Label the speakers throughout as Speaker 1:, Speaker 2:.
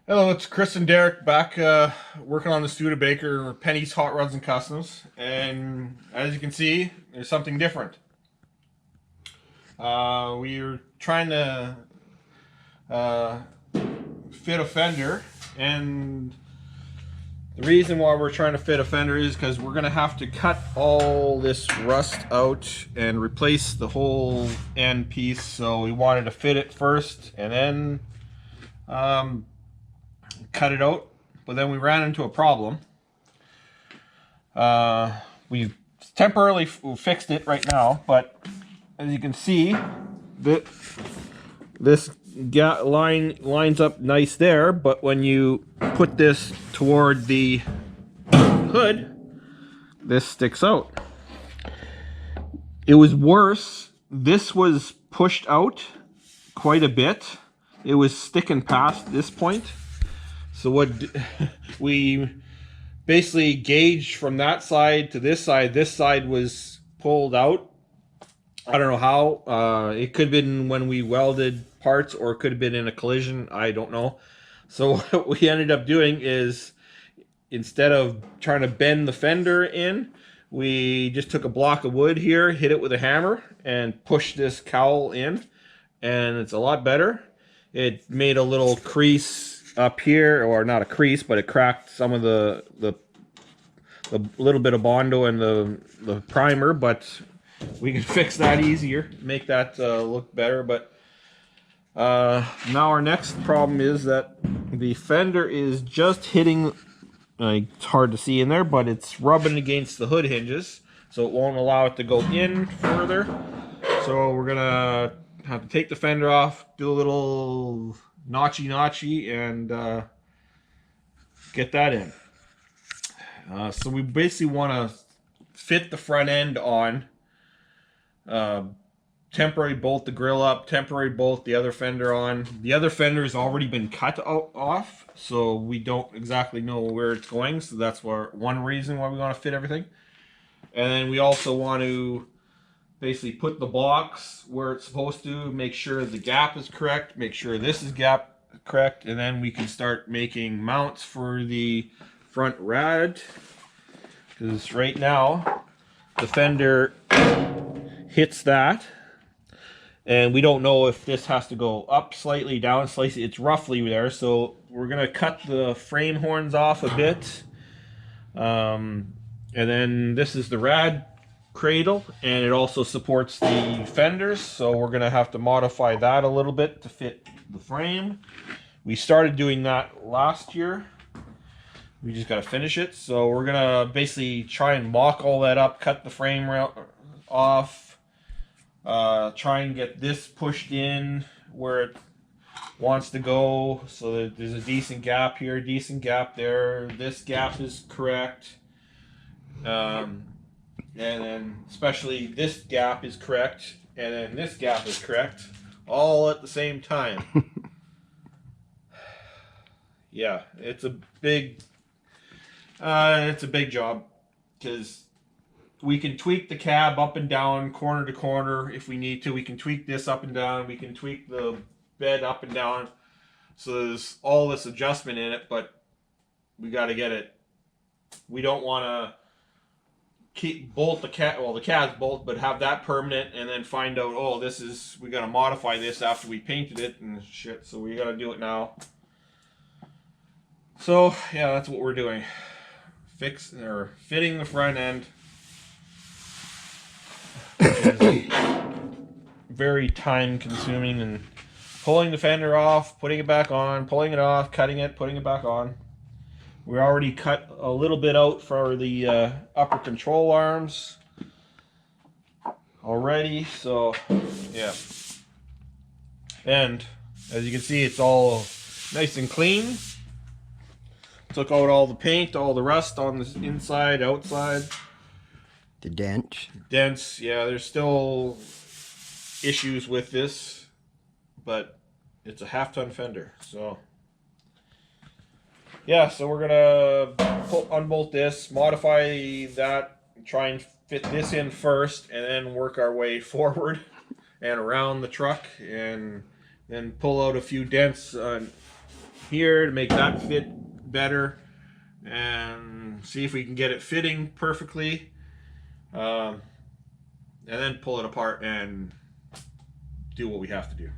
Speaker 1: Hello, it's Chris and Derek back working on the Studebaker Penny's Hot Rods and Customs, and as you can see, there's something different. We're trying to uh, fit a fender, and the reason why we're trying to fit a fender is because we're going to have to cut all this rust out and replace the whole end piece, so we wanted to fit it first and then cut it out, but then we ran into a problem. We temporarily fixed it right now, but as you can see, this line lines up nice there, but when you put this toward the hood, this sticks out. It was worse. This was pushed out quite a bit. It was sticking past this point. So what we basically gauged from that side to this side was pulled out. I don't know how. It could have been when we welded parts, or it could have been in a collision. I don't know. So what we ended up doing is, instead of trying to bend the fender in, we just took a block of wood here, hit it with a hammer, and pushed this cowl in. And it's a lot better. It made a little crease up here, or not a crease, but it cracked some of the little bit of Bondo and the primer, but we can fix that easier, make that look better. But now our next problem is that the fender is just hitting, it's hard to see in there, but it's rubbing against the hood hinges, so it won't allow it to go in further. So we're gonna have to take the fender off, do a little notchy and get that in. So we basically want to fit the front end on, temporary bolt the grill up, temporary bolt the other fender on. The other fender has already been cut off, so we don't exactly know where it's going, so that's one reason why we want to fit everything. And then we also want to basically put the box where it's supposed to, make sure the gap is correct, make sure this is gap correct, and then we can start making mounts for the front rad. Because right now the fender hits that, and we don't know if this has to go up slightly, down slightly. It's roughly there, so we're gonna cut the frame horns off a bit, and then this is the rad cradle, and it also supports the fenders, so we're gonna have to modify that a little bit to fit the frame. We started doing that last year. We just gotta finish it, so we're gonna basically try and mock all that up, cut the frame off, try and get this pushed in where it wants to go, so that there's a decent gap here, decent gap there, this gap is correct. And then especially this gap is correct, and then this gap is correct, all at the same time. Yeah, it's a big job, because we can tweak the cab up and down, corner to corner if we need to. We can tweak this up and down. We can tweak the bed up and down. So there's all this adjustment in it, but we got to get it. We don't want to bolt the cab, well, the cab's bolt, but have that permanent and then find out, oh, we got to modify this after we painted it and shit, so we got to do it now. So yeah, that's what we're doing, fitting the front end, which is very time consuming, and pulling the fender off, putting it back on, pulling it off, cutting it, putting it back on. We already cut a little bit out for the upper control arms already, so yeah. And as you can see, it's all nice and clean. Took out all the paint, all the rust on the inside, outside.
Speaker 2: The dent.
Speaker 1: Dents, yeah, there's still issues with this, but it's a half-ton fender, so yeah, so we're gonna unbolt this, modify that, try and fit this in first, and then work our way forward and around the truck, and then pull out a few dents here to make that fit better, and see if we can get it fitting perfectly, and then pull it apart and do what we have to do.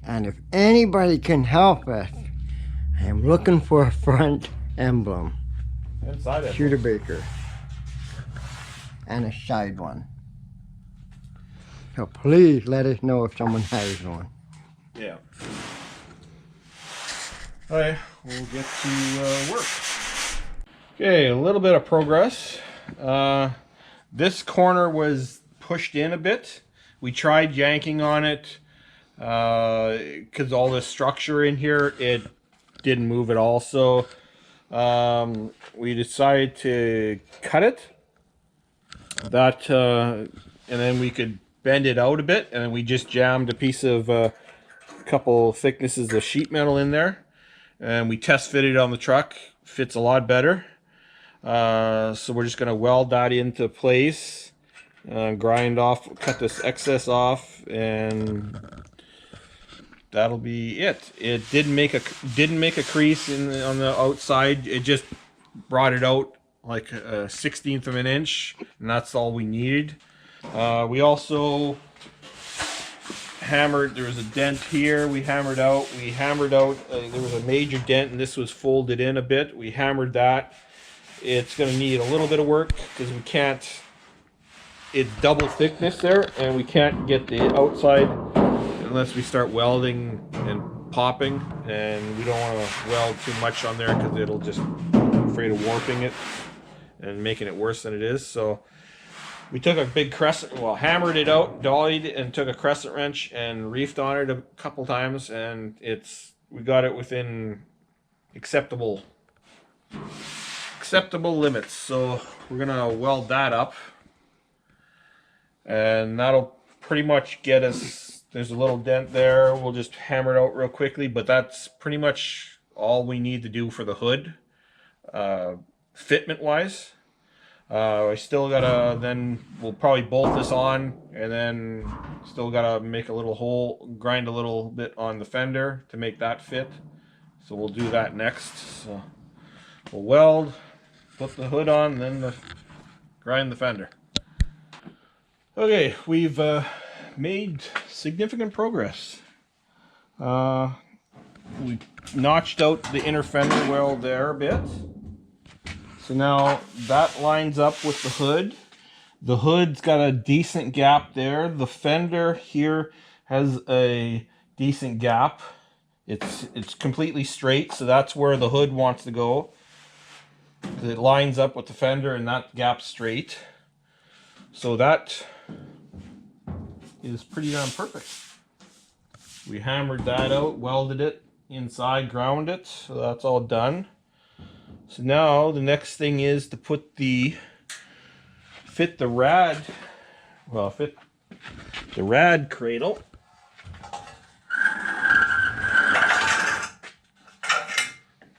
Speaker 2: And if anybody can help us, I'm looking for a front emblem.
Speaker 1: Inside it.
Speaker 2: Studebaker. And a side one. So please let us know if someone has one.
Speaker 1: Yeah. Alright, we'll get to work. Okay, a little bit of progress. This corner was pushed in a bit. We tried yanking on it because all the structure in here, it didn't move at all. So we decided to cut it. That and then we could bend it out a bit, and then we just jammed a piece of couple thicknesses of sheet metal in there, and we test fitted on the truck. Fits a lot better. So we're just going to weld that into place, grind off, cut this excess off, and that'll be it. It didn't make a crease on the outside. It just brought it out like a 1/16 of an inch, and that's all we needed. We also hammered. There was a dent here. We hammered out. There was a major dent, and this was folded in a bit. We hammered that. It's going to need a little bit of work because we can't. It's double thickness there, and we can't get the outside unless we start welding and popping. And we don't want to weld too much on there because it'll just. I'm afraid of warping it and making it worse than it is. So we took a big crescent, well, hammered it out, dollied, and took a crescent wrench and reefed on it a couple times, and we got it within acceptable limits. So we're gonna weld that up, and that'll pretty much get us. There's a little dent there. We'll just hammer it out real quickly, but that's pretty much all we need to do for the hood, fitment wise. I still gotta, then we'll probably bolt this on, and then still gotta make a little hole, grind a little bit on the fender to make that fit. So we'll do that next. So we'll weld, put the hood on, then grind the fender. Okay, we've made significant progress. We notched out the inner fender well there a bit. So now that lines up with the hood. The hood's got a decent gap there. The fender here has a decent gap. It's completely straight, so that's where the hood wants to go. It lines up with the fender, and that gap's straight. So that is pretty darn perfect. We hammered that out, welded it inside, ground it, so that's all done. So now the next thing is to fit the rad cradle.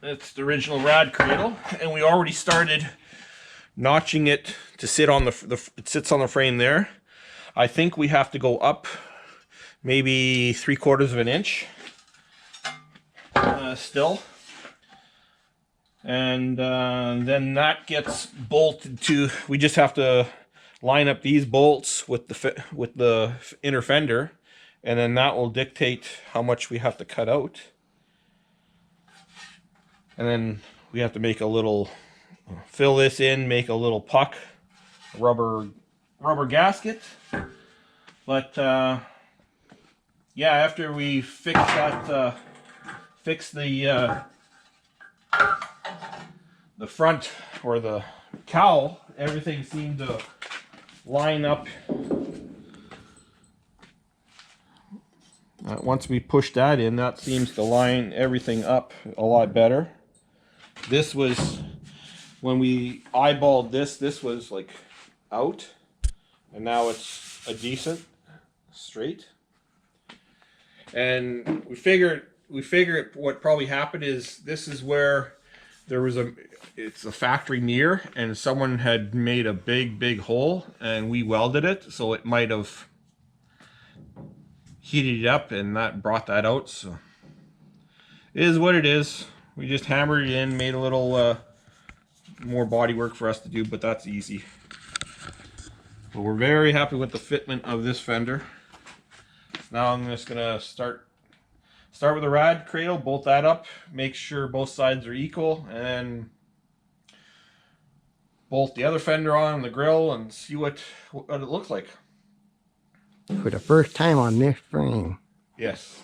Speaker 1: That's the original rad cradle, and we already started notching it to sit on it sits on the frame there. I think we have to go up maybe 3/4 of an inch still. And then that gets bolted to. We just have to line up these bolts with the inner fender, and then that will dictate how much we have to cut out. And then we have to make a little, fill this in, make a little puck, rubber gasket. But yeah, after we fix that, fix the front or the cowl, everything seemed to line up. Once we push that in, that seems to line everything up a lot better. This was, when we eyeballed this was like out, and now it's a decent straight. And we figured what probably happened is this is where there was it's a factory mirror, and someone had made a big hole, and we welded it, so it might have heated it up, and that brought that out. So It is what it is. We just hammered it in, made a little more body work for us to do, but that's easy. But we're very happy with the fitment of this fender. Now I'm just gonna start with a rad cradle, bolt that up, make sure both sides are equal, and then bolt the other fender on the grill and see what it looks like.
Speaker 2: For the first time on this frame.
Speaker 1: Yes.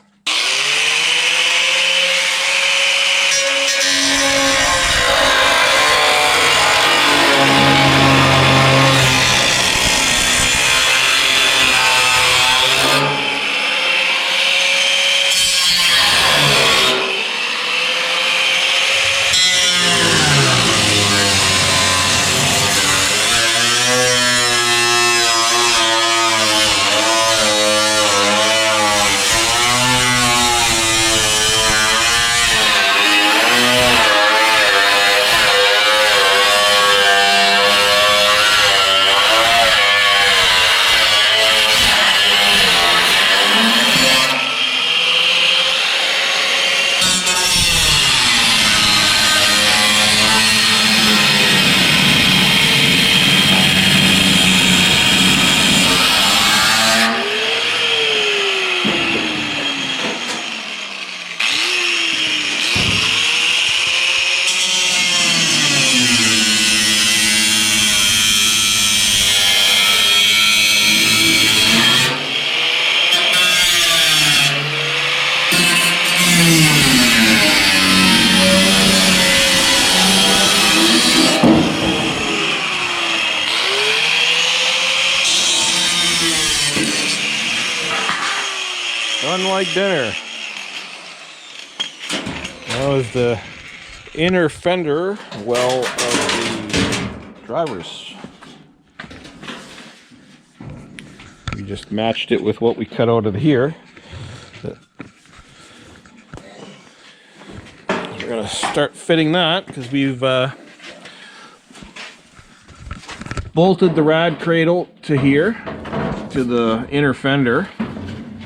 Speaker 1: Unlike dinner. That was the inner fender well of the drivers. We just matched it with what we cut out of here. We're gonna start fitting that because we've bolted the rad cradle to here, to the inner fender.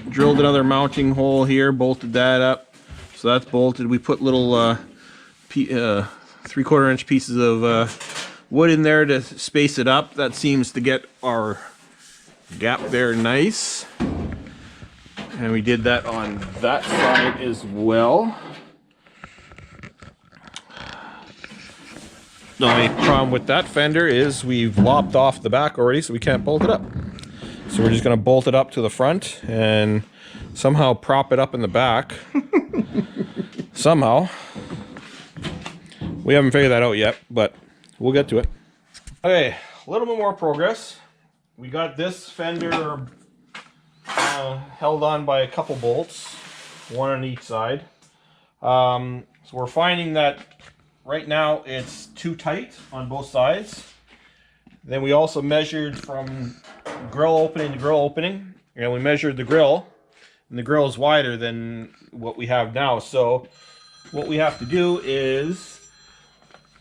Speaker 1: Drilled another mounting hole here, bolted that up, so that's bolted. We put little 3/4 inch pieces of wood in there to space it up. That seems to get our gap there nice, and we did that on that side as well. The only problem with that fender is we've lopped off the back already, so we can't bolt it up. So we're just going to bolt it up to the front and somehow prop it up in the back. Somehow. We haven't figured that out yet, but we'll get to it. Okay, a little bit more progress. We got this fender held on by a couple bolts, one on each side. So we're finding that right now it's too tight on both sides. Then we also measured from grill opening to grill opening, and we measured the grill, and the grill is wider than what we have now. So what we have to do is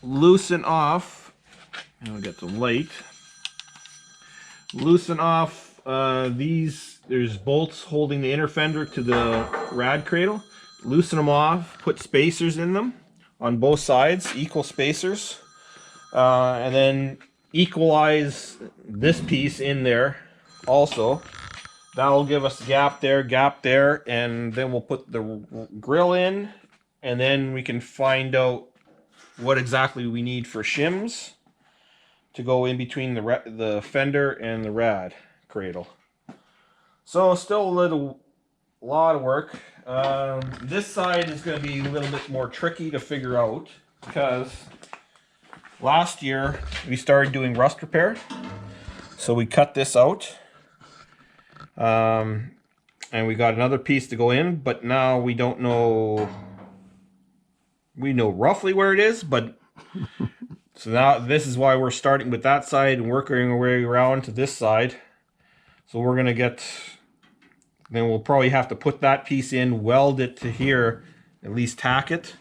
Speaker 1: loosen off, and I'll get the light, loosen off these, there's bolts holding the inner fender to the rad cradle. Loosen them off, put spacers in them on both sides, equal spacers, and then equalize this piece in there also. That'll give us gap there, and then we'll put the grill in, and then we can find out what exactly we need for shims to go in between the fender and the rad cradle. So still a lot of work. This side is going to be a little bit more tricky to figure out because last year we started doing rust repair, so we cut this out, and we got another piece to go in, but now we don't know. We know roughly where it is, but so now this is why we're starting with that side and working our way around to this side. So we're gonna get, then we'll probably have to put that piece in, weld it to here, at least tack it,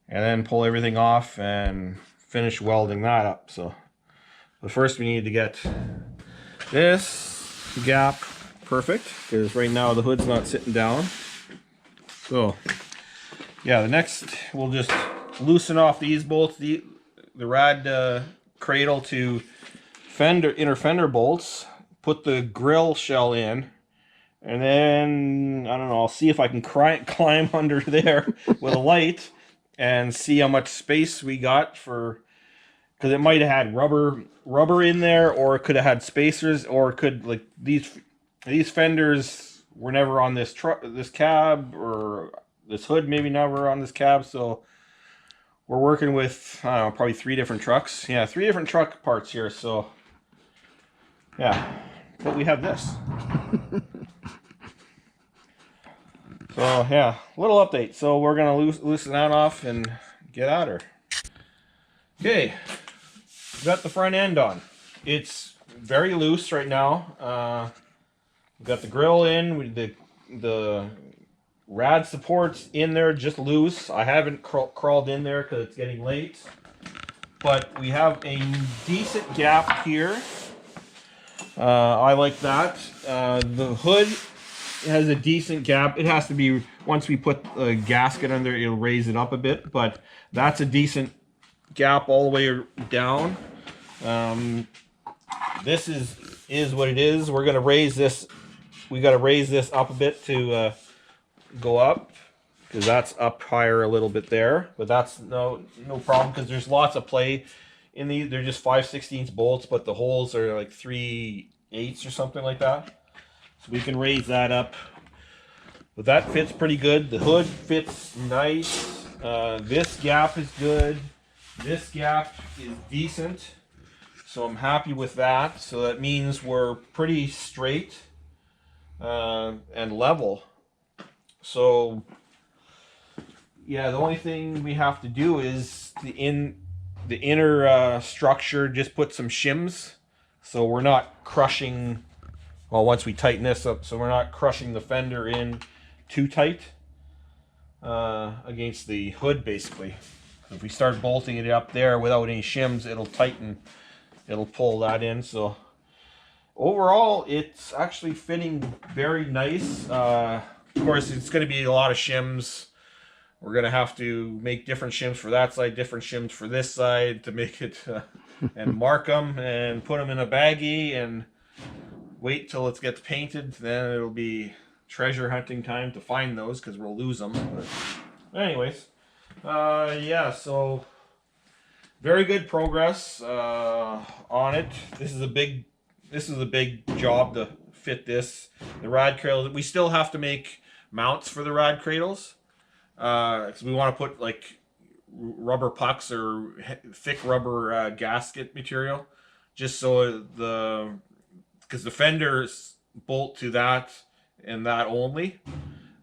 Speaker 1: and then pull everything off and finish welding that up. So, but first we need to get this gap perfect, because right now the hood's not sitting down. So yeah, the next we'll just loosen off these bolts, the rad cradle to inner fender bolts, put the grill shell in, and then I don't know, I'll see if I can climb under there with a light and see how much space we got for, because it might have had rubber in there, or it could have had spacers, or it could, like, these fenders were never on this cab, or this hood maybe never on this cab, so we're working with, I don't know, probably 3 different trucks. Yeah, 3 different truck parts here, so yeah, but we have this. So yeah, little update. So we're gonna loosen that off and get at her. Okay, we got the front end on. It's very loose right now. We got the grill in, with the rad supports in there, just loose. I haven't crawled in there because it's getting late, but we have a decent gap here. I like that. The hood has a decent gap. It has to be, once we put a gasket under, it'll raise it up a bit, but that's a decent gap all the way down. This is what it is. We're gonna raise this. We got to raise this up a bit to go up, because that's up higher a little bit there, but that's no problem, because there's lots of play in these. They're just 5/16 bolts, but the holes are like 3/8 or something like that. So we can raise that up. But that fits pretty good. The hood fits nice. This gap is good. This gap is decent. So I'm happy with that. So that means we're pretty straight and level. So yeah, the only thing we have to do is the inner structure, just put some shims, so we're not crushing, well, once we tighten this up, so we're not crushing the fender in too tight against the hood, basically. If we start bolting it up there without any shims, it'll tighten, it'll pull that in. So overall, it's actually fitting very nice. Of course, it's going to be a lot of shims. We're going to have to make different shims for that side, different shims for this side to make it, and mark them and put them in a baggie and wait till it gets painted. Then it'll be treasure hunting time to find those, because we'll lose them. But anyways, yeah, so very good progress on it. This is a big job to fit this. The rad cradle, we still have to make mounts for the rad cradles, because we want to put like rubber pucks or thick rubber gasket material, just so because the fenders bolt to that and that only.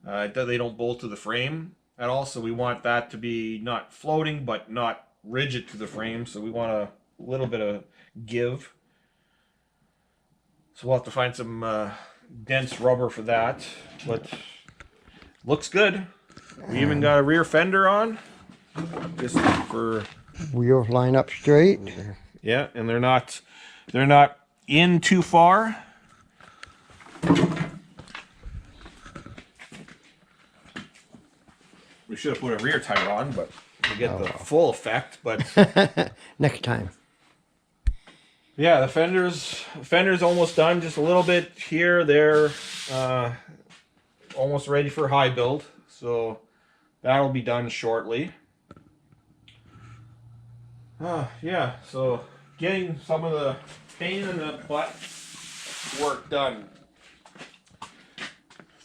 Speaker 1: They don't bolt to the frame at all, so we want that to be not floating but not rigid to the frame, so we want a little bit of give. So we'll have to find some dense rubber for that, but looks good. We even got a rear fender on, just for
Speaker 2: Wheels line up straight.
Speaker 1: yeah, and they're not in too far. We should have put a rear tire on, but we get the full effect. But
Speaker 2: Next time.
Speaker 1: yeah, the fender's almost done. Just a little bit here, there, almost ready for high build. So that'll be done shortly. Yeah, so getting some of the pain in the butt work done.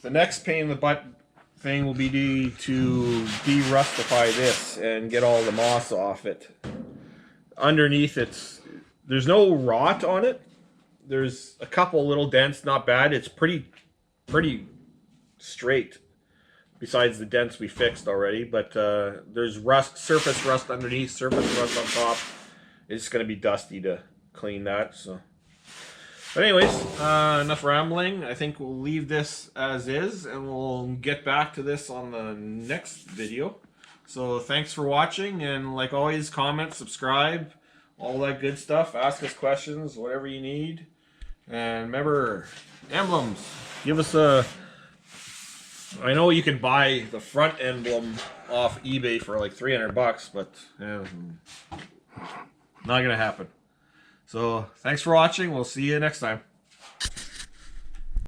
Speaker 1: The next pain in the butt thing will be to de-rustify this and get all the moss off it. Underneath there's no rot on it. There's a couple little dents, not bad. It's pretty straight, besides the dents we fixed already. But there's surface rust underneath, surface rust on top. It's going to be dusty to clean that. So, but anyways, enough rambling. I think we'll leave this as is, and we'll get back to this on the next video. So thanks for watching, and like always, comment, subscribe, all that good stuff. Ask us questions, whatever you need. And remember, emblems. Give us a I know you can buy the front emblem off eBay for like $300, but not gonna happen. So thanks for watching. We'll see you next time.